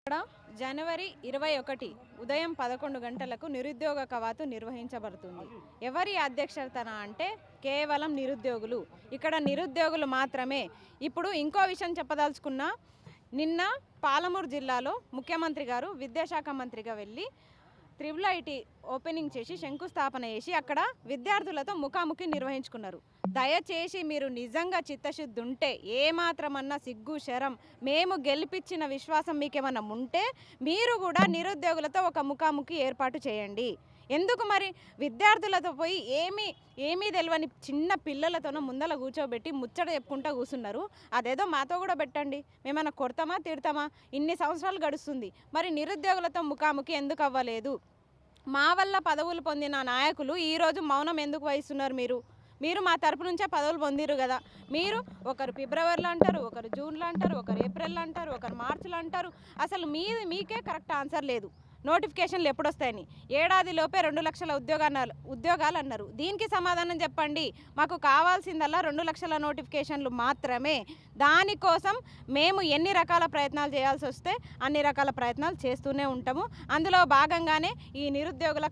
ఇక్కడ జనవరి 21 ఉదయం 11 గంటలకు నిరుద్యోగ కవాతు నిర్వహించబడుతుంది. ఎవరి అధ్యక్షతన అంటే కేవలం నిరుద్యోగులు. ఇక్కడ నిరుద్యోగులు మాత్రమే. ఇప్పుడు ఇంకో విషయం చెప్పదలుచుకున్నా, నిన్న పాలమూరు జిల్లాలో ముఖ్యమంత్రి గారు విద్యాశాఖ మంత్రిగా వెళ్ళి ఐఐటి ఓపెనింగ్ చేసి శంకుస్థాపన చేసి అక్కడ విద్యార్థులతో ముఖాముఖి నిర్వహించుకున్నారు. దయచేసి మీరు నిజంగా చిత్తశుద్ధి ఉంటే, ఏమాత్రమన్నా సిగ్గు శరం మేము గెలిపించిన విశ్వాసం మీకేమన్నా ఉంటే మీరు కూడా నిరుద్యోగులతో ఒక ముఖాముఖి ఏర్పాటు చేయండి. ఎందుకు మరి విద్యార్థులతో పోయి ఏమీ తెలియని చిన్న పిల్లలతోనో ముందల కూర్చోబెట్టి ముచ్చట చెప్పుకుంటూ కూర్చున్నారు. అదేదో మాతో కూడా పెట్టండి, మేమన్నా కొడతామా తిడతామా? ఇన్ని సంవత్సరాలు గడుస్తుంది, మరి నిరుద్యోగులతో ముఖాముఖి ఎందుకు అవ్వలేదు? మా వల్ల పదవులు పొందిన నాయకులు ఈరోజు మౌనం ఎందుకు వహిస్తున్నారు? మీరు మా తరపు నుంచే పదవులు పొందిరు కదా. మీరు ఒకరు ఫిబ్రవరిలో అంటారు, ఒకరు జూన్లో అంటారు, ఒకరు ఏప్రిల్లో అంటారు, ఒకరు మార్చిలో అంటారు. అసలు మీకే కరెక్ట్ ఆన్సర్ లేదు. నోటిఫికేషన్లు ఎప్పుడు వస్తాయని ఏడాదిలోపే 2 లక్షల ఉద్యోగాలు అన్నారు. దీనికి సమాధానం చెప్పండి. మాకు కావాల్సిందల్లా 2 లక్షల నోటిఫికేషన్లు మాత్రమే. దానికోసం మేము ఎన్ని రకాల ప్రయత్నాలు చేయాల్సి వస్తే అన్ని రకాల ప్రయత్నాలు చేస్తూనే ఉంటాము. అందులో భాగంగానే ఈ నిరుద్యోగుల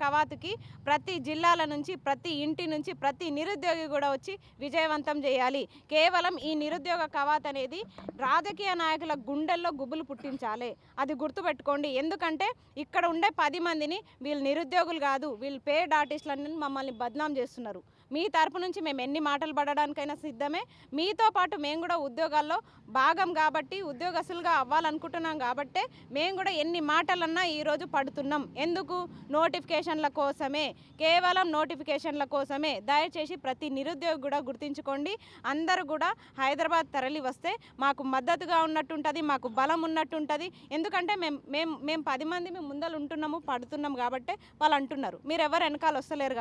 కవాతుకి ప్రతి జిల్లాల నుంచి, ప్రతి ఇంటి నుంచి ప్రతి నిరుద్యోగి కూడా వచ్చి విజయవంతం చేయాలి. కేవలం ఈ నిరుద్యోగ కవాతు అనేది రాజకీయ నాయకుల గుండెల్లో గుబులు పుట్టించాలి. అది గుర్తుపెట్టుకోండి. ఎందుకంటే ఇక్కడ ఉండే 10 మందిని వీళ్ళు నిరుద్యోగులు కాదు, వీళ్ళు పేడ్ ఆర్టిస్టులని మమ్మల్ని బద్నాం చేస్తున్నారు. మీ తరపు నుంచి మేము ఎన్ని మాటలు పడడానికైనా సిద్ధమే. మీతో పాటు మేము కూడా ఉద్యోగాల్లో భాగం కాబట్టి, ఉద్యోగస్తులుగా అవ్వాలనుకుంటున్నాం కాబట్టే మేము కూడా ఎన్ని మాటలన్నా ఈరోజు పడుతున్నాం. ఎందుకు? నోటిఫికేషన్ల కోసమే, కేవలం నోటిఫికేషన్ల కోసమే. దయచేసి ప్రతి నిరుద్యోగి కూడా గుర్తించుకోండి. అందరూ కూడా హైదరాబాద్ తరలి వస్తే మాకు మద్దతుగా ఉన్నట్టుంటుంది, మాకు బలం ఉన్నట్టుంటుంది. ఎందుకంటే మేము 10 మంది మేము ముందలు ఉంటున్నాము, పడుతున్నాం కాబట్టే వాళ్ళు అంటున్నారు. మీరు ఎవరు వెనకాల వస్తలేరు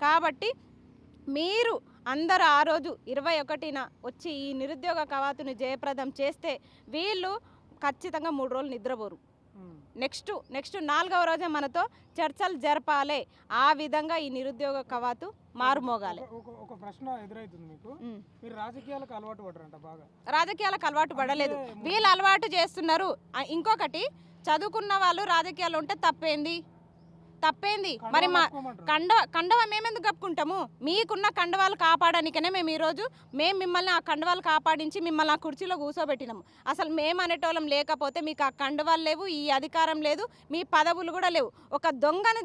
కాబట్టి మీరు అందరూ ఆ రోజు 21న వచ్చి ఈ నిరుద్యోగ కవాతుని జయప్రదం చేస్తే వీళ్ళు ఖచ్చితంగా 3 రోజులు నిద్రపోరు. నెక్స్ట్ 4వ రోజే మనతో చర్చలు జరపాలి. ఆ విధంగా ఈ నిరుద్యోగ కవాతు మారుమోగాలి. ఒక ప్రశ్న ఎదురైతుంది మీకు. మీరు రాజకీయాలకు అలవాటు పడరంట బాగా. రాజకీయాలకు అలవాటు పడలేదు, వీళ్ళు అలవాటు చేస్తున్నారు. ఇంకొకటి, చదువుకున్న వాళ్ళు రాజకీయాలు ఉంటే తప్పేంది? మరి మా కండవ మేమెందుకు కప్పుకుంటాము? మీకున్న కండవాలు కాపాడడానికనే మేము ఈరోజు మిమ్మల్ని ఆ కండవాలు కాపాడించి మిమ్మల్ని ఆ కుర్చీలో కూర్చోబెట్టినాము. అసలు మేము అనేటోళ్ళం లేకపోతే మీకు ఆ కండవాలు లేవు, ఈ అధికారం లేదు, మీ పదవులు కూడా లేవు. ఒక దొంగను